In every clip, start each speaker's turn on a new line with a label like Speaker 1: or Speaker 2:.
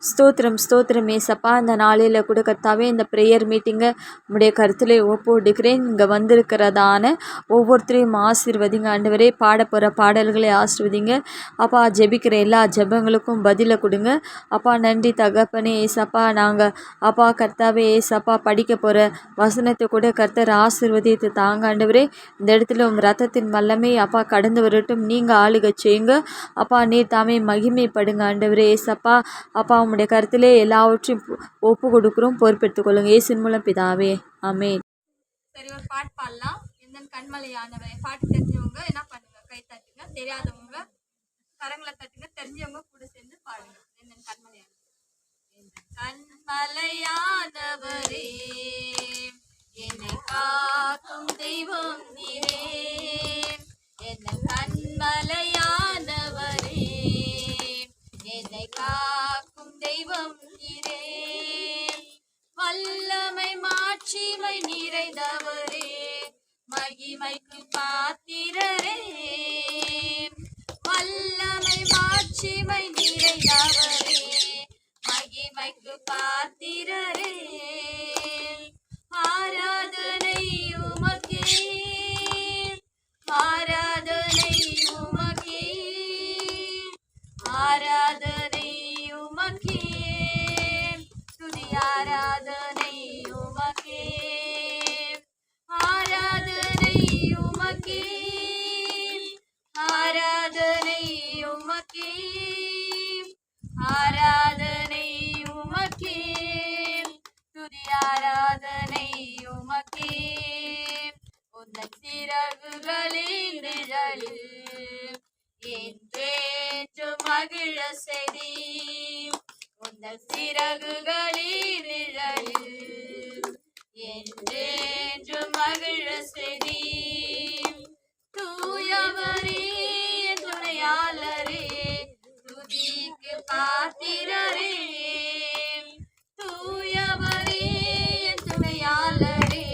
Speaker 1: ஸ்தோத்திரம் ஸ்தோத்திரம் ஏசப்பா. இந்த நாளில் கூட கர்த்தாவே இந்த ப்ரேயர் மீட்டிங்கை உடைய கருத்தில் ஒப்புடுக்கிறேன். இங்கே வந்திருக்கிறதான ஒவ்வொருத்தரையும் ஆசீர்வதிங்க ஆண்டவரே. பாட போகிற பாடல்களை ஆசீர்வதிங்க அப்பா. ஜெபிக்கிற எல்லா ஜெபங்களுக்கும் பதிலை கொடுங்க அப்பா. நன்றி தகப்பனே ஏசப்பா. நாங்கள் அப்பா கர்த்தாவே ஏசப்பா படிக்க போகிற வசனத்தை கூட கர்த்தர் ஆசீர்வதித்து தாங்க ஆண்டவரே. இந்த இடத்துல ரத்தத்தின் வல்லமை அப்பா கடந்து வரட்டும். நீங்கள் ஆளுக செய்யுங்க அப்பா. நீர் தாமே மகிமைப்படுங்க ஆண்டவரே ஏசப்பா. அப்பா உம்முடைய கருத்திலே எல்லாவற்றையும் ஒப்பு கொடுக்குறோம். பொறுப்பெடுத்துக் கொள்ளுங்க இயேசுவின் மூலம் பிதாவே, ஆமென்.
Speaker 2: சரி, ஒரு பாட்டு பாடலாம். இந்த கண்மலையானவரை பாட்டு தெரிஞ்சவங்க என்ன பண்ணுங்க, கை தட்டுங்க. தெரியாதவங்க கரங்களை தட்டுங்க. தெரிஞ்சவங்க கூட சேர்ந்து பாடுங்க. இந்த கண்மலையானவரே என்னை காக்கும் தெய்வம் நீரே. என்ன கண்மலையானவரே என்னை காக்கும் தெய்வம் நீரே. வல்லமை மாட்சிமை நிறைந்தவரே மகிமைக்கு பாத்திரரே. வல்லமை மாட்சிமை நிறைந்தவரே மகிமைக்கு பாத்திரரே. ஆராதனை உமக்கே, ஆராதனை உமக்கே, ஆராதனை உமக்கே, துதி ஆராதனை உமக்கே, ஆராதனை உமக்கே, ஆராதனை உமக்கே, ஆராதனை உமக்கே, துதி ஆராதனை உமக்கே. உந்தன் சிறகுகளின் நிழலில் என்றென்று மகிழ செய்தி. உந்தன் சிறகுகளின் நிழலில் என்றென்று மகிழ செய்தி. தூயவரே துணையாளரே துதிக்கு பாத்திரரே. தூயவரே துணையாளரே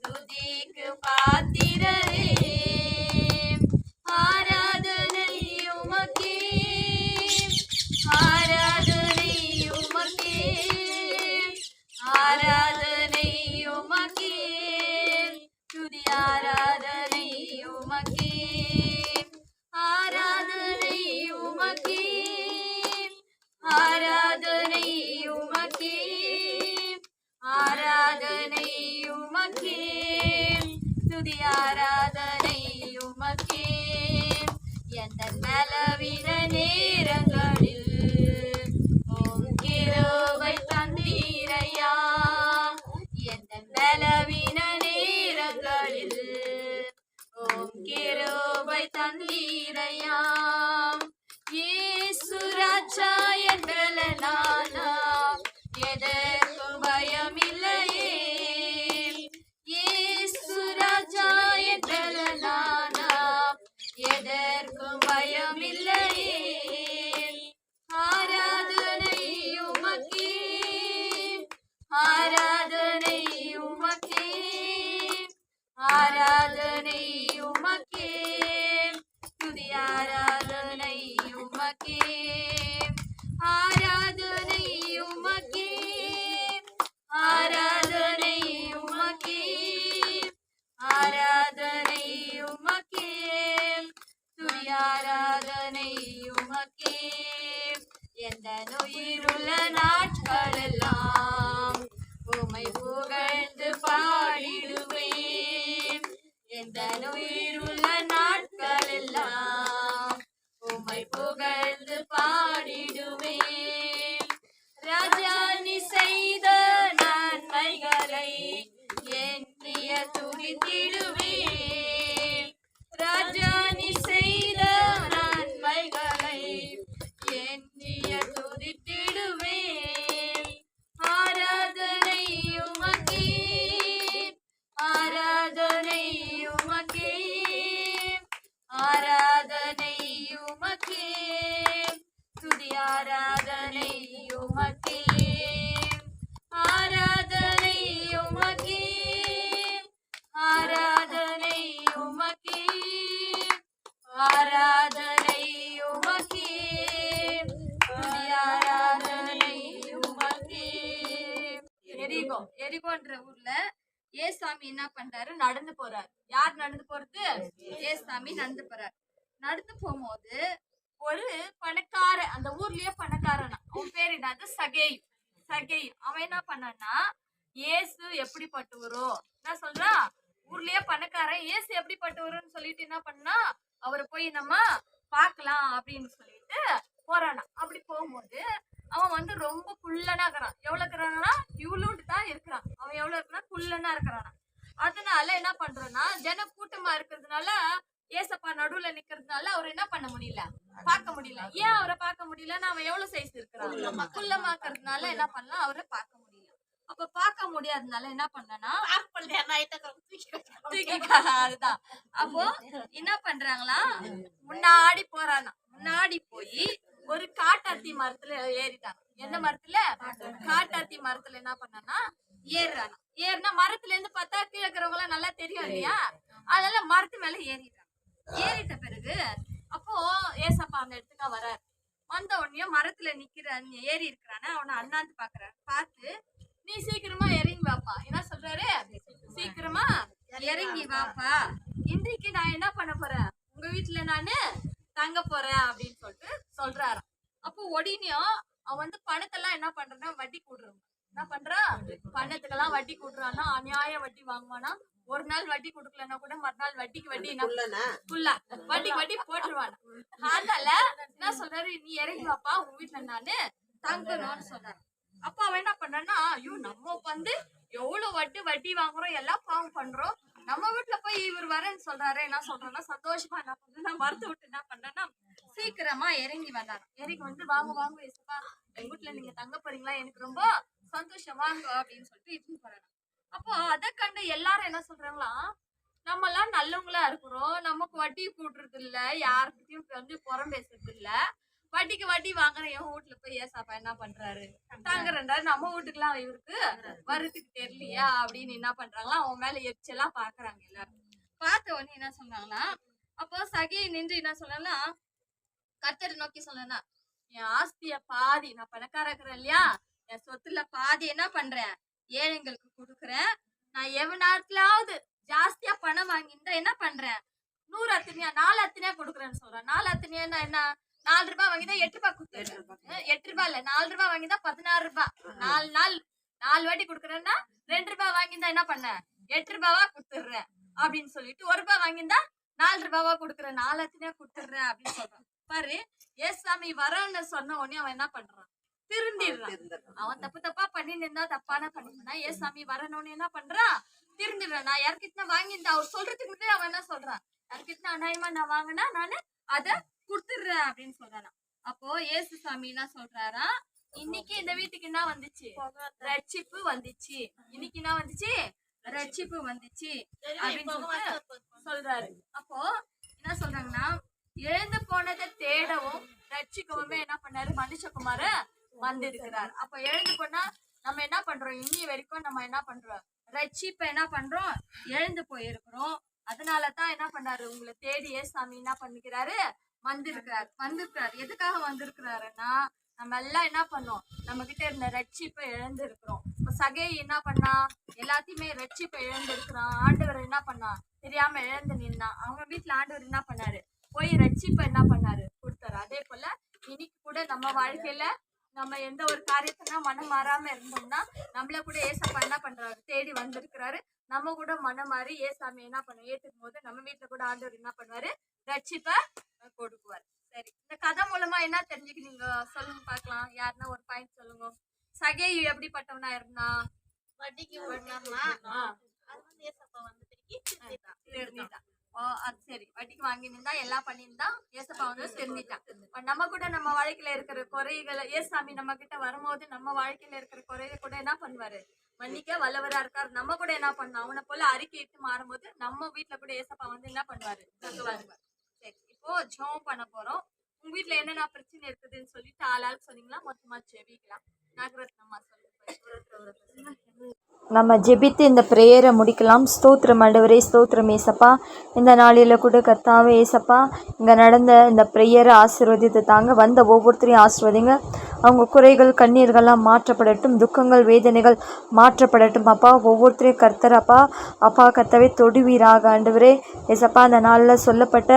Speaker 2: துதிக்கு பாத்திரரே. ஆராதனை உமக்கே, ஆராதனை உமக்கே, ஆராதனை உமக்கே, துதி ஆராதனை உமக்கே, ஆராதனை உமக்கே, ஆராதனை உமக்கே, ஆராதனை உமக்கே, துதி ஆராதனை உமக்கே. எந்த நலவின நேரங்களில் உம் கிருபை தந்தீரையா. எந்த நலவின நேரங்களில் உம் கிருபை தந்தீரையா. இயேசு ராஜா என்றலனானா எதற்கும் பயமில்லையே. இயேசு ராஜா என்றலனானா எதற்கும் பயமில்லையே. ஆராதனை உமக்கே, ஆராதனை உமக்கே, ஆராதனை உமக்கே, துதி ஆராதனை உமக்கே, ஆராதனை உமக்கே, ஆராதனை உமக்கே, ஆராதனை உமக்கே, துதி ஆராதனை உமக்கே. எந்த உயிருள்ள நாட்களெல்லாம் உம்மை புகழ்ந்து பாடிடுவேன். எந்த உயிருள்ள நாட்களெல்லாம் உம்மை புகழ்ந்து பாடிடுவேன். ராஜா நீ செய்த நன்மைகளை எண்ணிய துதித்திடுவேன். ராஜா நீ செய்த நன்மைகளை எண்ணிய துதித்திடுவேன். ஆராதனை உமக்கே, ஆராதனை உமக்கே, ஆராதனை உமக்கே, துதி ஆராதனை உமக்கே, ஆராதனை உமக்கே, ஆராதனை எரிகோ. எரிகோன்ற ஊர்ல ஏசாமி என்ன பண்றாரு, நடந்து போறாரு. யார் நடந்து போறது? ஏசாமி நடந்து போறாரு. நடந்து போகும்போது ஒரு பணக்கார, அந்த ஊர்லயே பணக்காரனா, அவன் பேர் என்னது, சகேய். சகேய் அவன் என்ன பண்ணான்னா, இயேசு எப்படிப்பட்டவரோ என்ன சொல்றா, ஊர்லயே பணக்காரன் இயேசு எப்படிப்பட்டவருன்னு சொல்லிட்டு என்ன பண்ணா, அவரை போய் நம்ம பார்க்கலாம் அப்படின்னு சொல்லிட்டு போறானா. அப்படி போகும்போது அவன் வந்து ரொம்ப குள்ளனா இருக்கிறான். எவ்வளவு இருக்கிறானா, இவ்வளோண்டு தான் இருக்கிறான். அவன் எவ்வளவு இருக்கிறான், குள்ளனா இருக்கிறானா. அதனால என்ன பண்றோம்னா, ஜன கூட்டமா இருக்கிறதுனால ஏசப்பா நடுவுல நிக்கிறதுனால அவர் என்ன பண்ண முடியல, பார்க்க முடியல. ஏன் அவரை பார்க்க முடியலன்னா, அவன் எவ்வளவு சைஸ் இருக்கிறான், குள்ளமாக்குறதுனால என்ன பண்ணலாம், அவரை பார்க்க முடியல. அப்ப பார்க்க முடியாதனால என்ன பண்ணனா, அதுதான். அப்போ என்ன பண்றாங்களா, முன்னாடி போறானா. முன்னாடி போய் ஒரு காட்டாத்தி மரத்துல ஏறிட்டான். எந்த மரத்துல? காட்டாத்தி மரத்துல என்ன பண்ணானா, ஏறுறானா. ஏறினா மரத்துல இருந்து பார்த்தா கீழே இருக்கிறவங்க எல்லாம் நல்லா தெரியும் இல்லையா, அதனால மரத்து மேல ஏறிட்டான். ஏறிட்ட பிறகு அப்போ ஏசப்பா அந்த இடத்துக்கு வராரு. வந்த உடனே மரத்துல நிக்கிற ஏறி இருக்கிறான அவனை அண்ணாந்து பாக்குறாரு. பார்த்து, நீ சீக்கிரமா இறங்கி வாப்பா. என்ன சொல்றாரு, சீக்கிரமா இறங்கி வாப்பா, இன்றைக்கு நான் என்ன பண்ண போறேன், உங்க வீட்டுல நானு தங்க போறேன் அப்படின்னு சொல்லிட்டு சொல்றாராம். அப்போ உடனேயும் அவன் வந்து பணத்தெல்லாம் என்ன பண்றான்னா வட்டி கூடுறான். என்ன பண்றான், பணத்துக்கெல்லாம் வட்டி கூடுறான்னா, அநியாய வட்டி வாங்குவானா. ஒரு நாள் வட்டி கொடுக்கலன்னா கூட மறுநாள் வட்டிக்கு வட்டி வட்டிக்கு வட்டி போட்டுருவானா. அதனால என்ன சொல்றாரு, நீ இறங்கி வாப்பா, உங்க வீட்டுல நானு தங்கணும்னு சொல்றாரு. அப்ப அவன் என்ன பண்றான்னா, ஐயோ நம்ம வந்து எவ்வளவு வட்டி வாங்குறோம், எல்லாம் பாவம் பண்றோம், நம்ம வீட்டுல போய் இவர் வரேன்னு சொல்றாரு. என்ன சொல்றேன்னா, சந்தோஷமா என்ன பண்றேன்னா மறுத்து விட்டு என்ன பண்றேன்னா சீக்கிரமா இறங்கி வந்தாராம். இறங்கி வந்து, வாங்க ஏசப்பா, எங்க வீட்டுல நீங்க தங்க போறீங்களா, எனக்கு ரொம்ப சந்தோஷம், வாங்க அப்படின்னு சொல்லிட்டு இட்டு போறாங்க. அப்போ அதை கண்டு எல்லாரும் என்ன சொல்றாங்களா, நம்ம எல்லாம் நல்லவங்களா இருக்கிறோம், நமக்கு வட்டி கூட்டுறது இல்ல, யாருக்கிட்டையும் வந்து புறம் பேசுறது இல்ல, வட்டிக்கு வட்டி வாங்குற என் வீட்டுல போய் ஏசாப்பா என்ன பண்றாரு, தங்குறா, நம்ம வீட்டுக்குலாம் இவருக்கு வரத்துக்கு தெரியலையா அப்படின்னு என்ன பண்றாங்களா, அவன் மேல எரிச்சலா பாக்குறாங்க. எல்லாரும் பார்த்த உடனே என்ன சொன்னாங்களா, அப்போ சகையை நின்று என்ன சொன்னா, கர்த்தரை நோக்கி சொன்னா, என் ஆஸ்திய பாதி, நான் பணக்கார இருக்கிறேன் இல்லையா, என் சொத்துல பாதி என்ன பண்றேன், ஏழைங்களுக்கு கொடுக்குறேன். நான் எவனாத்துலாவது ஜாஸ்தியா பணம் வாங்கியிருந்தா என்ன பண்றேன், 100 அத்தனையா 4 அத்தனையா கொடுக்குறேன்னு சொல்றேன். 4 அத்தனையா என்ன, 4 ரூபாய் வாங்கிதான் 8 ரூபாய் கொடுத்துருக்கேன். 8 ரூபாய் இல்ல, 4 ரூபாய் வாங்கிதான் 16 ரூபாய். 4 வாட்டி கொடுக்குறேன்னா 2 ரூபாய் வாங்கியிருந்தா என்ன பண்ண, 8 ரூபாவா கொடுத்துடுறேன் அப்படின்னு சொல்லிட்டு, 1 ரூபாய் வாங்கியிருந்தா 4 ரூபாவா கொடுக்குறேன், 4 அத்தனையா கொடுத்துடுறேன் அப்படின்னு சொல்றான். பாரு, ஏசாமி வரன்னு சொன்ன உடனே அவன் என்ன பண்றான், திருந்திடுறான். அவன் தப்பா பண்ணிட்டு இருந்தா, தப்பான பண்ணிருந்தா, ஏசாமி வரணும்னு என்ன பண்றான், திருந்திடுறான். நான் யாருக்கிட்ட வாங்கியிருந்தா, அவர் சொல்றதுக்கு முன்னாடி அவன் என்ன சொல்றான், யாருக்கிட்ட அநியாயமா நான் வாங்கினா நானு அதை கொடுத்துடுறேன் அப்படின்னு சொல்றானா. அப்போ ஏசு சாமி என்ன சொல்றாரா, இன்னைக்கு இந்த வீட்டுக்கு என்ன வந்துச்சு, ரட்சிப்பு வந்துச்சு. இன்னைக்கு என்ன வந்துச்சு, ரட்சிப்பு வந்துச்சு அப்படின்னு சொல்றாரு. அப்போ என்ன சொல்றாங்கன்னா, எழுந்து போனதை தேடவும் ரட்சிக்கவுமே என்ன பண்ணாரு, மனுஷகுமார வந்திருக்கிறார். அப்ப எழுந்து போனா நம்ம என்ன பண்றோம், இன்னி வரைக்கும் நம்ம என்ன பண்றோம், ரட்சிப்ப என்ன பண்றோம், எழுந்து போயிருக்கிறோம். அதனாலதான் என்ன பண்ணாரு, உங்களை தேடி ஏசாமி என்ன பண்ணிக்கிறாரு, வந்திருக்கிறாரு. எதுக்காக வந்திருக்கிறாருன்னா, நம்ம எல்லாம் என்ன பண்ணோம், நம்ம கிட்ட இருந்த ரட்சிப்பை இழந்து இருக்கிறோம். இப்ப சகை என்ன பண்ணா, எல்லாத்தையுமே ரட்சிப்பை இழந்து இருக்கிறான். ஆண்டவர் என்ன பண்ணா, தெரியாம இழந்து நின்னான். அவங்க வீட்டுல ஆண்டவர் என்ன பண்ணாரு, போய் ரட்சிப்பை என்ன பண்ணாரு, கொடுத்தாரு. அதே போல இன்னைக்கு கூட நம்ம வாழ்க்கையில நம்ம எந்த ஒரு காரியத்தினா மனம் மாறாம இருந்தோம்னா, நம்மள கூட ஏசப்பா என்ன பண்றாரு, தேடி வந்திருக்கிறாரு. நம்ம கூட மனம் மாறி ஏசாமி என்ன பண்ண ஏத்துக்கும் போது நம்ம வீட்டுல கூட ஆண்டவர் என்ன பண்ணுவாரு, ரட்சிப்பை கொடுக்குவாரு. சரி, இந்த கதை மூலமா என்ன தெரிஞ்சுக்கிட்டீங்க சொல்லுங்க பாக்கலாம். யாருன்னா ஒரு பாயிண்ட் சொல்லுங்க. சகை எப்படிப்பட்டவனா இருந்தா, வட்டிக்கு திருந்திட்டான். அது சரி, வட்டிக்கு வாங்கியிருந்தா எல்லாம் பண்ணியிருந்தா ஏசப்பா வந்து திருந்திட்டான். நம்ம கூட நம்ம வாழ்க்கையில இருக்கிற குறைகளை ஏசாமி நம்ம கிட்ட வரும்போது நம்ம வாழ்க்கையில இருக்கிற குறைகளை கூட என்ன பண்ணுவாரு, மன்னிக்க வல்லவரா இருக்காரு. நம்ம கூட என்ன பண்ணோம், அவனை போல அறிக்கையிட்டு மாறும்போது நம்ம வீட்டுல கூட ஏசப்பா வந்து என்ன பண்ணுவாரு, தங்குவாரு. சரி, இப்போ ஜெபம் பண்ண போறோம். உங்க வீட்ல என்னென்ன பிரச்சனை இருக்குதுன்னு சொல்லிட்டு ஆளாளுக்கு சொன்னீங்களா? மொத்தமா ஜெபிக்கலாம். நாகரத்னம்மா சொல்லுங்க.
Speaker 1: நம்ம ஜெபித்து இந்த ப்ரேயரை முடிக்கலாம். ஸ்தோத்திரம் ஆண்டவரே, ஸ்தோத்திரம் ஏசப்பா. இந்த நாளில் கூட கர்த்தாவே ஏசப்பா, இங்கே நடந்த இந்த ப்ரேயரை ஆசீர்வதித்து தாங்க. வந்த ஒவ்வொருத்தரையும் ஆசீர்வதிங்க. அவங்க குறைகள் கண்ணீர்கள்லாம் மாற்றப்படட்டும், துக்கங்கள் வேதனைகள் மாற்றப்படட்டும். அப்பா ஒவ்வொருத்தரையும் கர்த்தர் அப்பா கர்த்தாவே தொடுவீராக ஆண்டவரே ஏசப்பா. அந்த நாளில் சொல்லப்பட்ட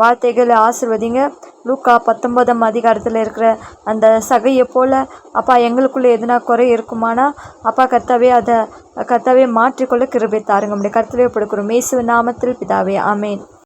Speaker 1: வார்த்தைகளை ஆசீர்வதிங்க. லூக்கா 19ஆம் அதிகாரத்தில் இருக்கிற அந்த சகையை போல் அப்பா எங்களுக்குள்ளே எதுனா குறை இருக்குமானா அப்பா கர்த்தாவே அதை கர்த்தாவே மாற்றிக்கொள்ள கிருபை தாருங்க. நம்முடைய கர்த்தரை கொடுக்குறோம் இயேசுவின் நாமத்தில் பிதாவே, ஆமேன்.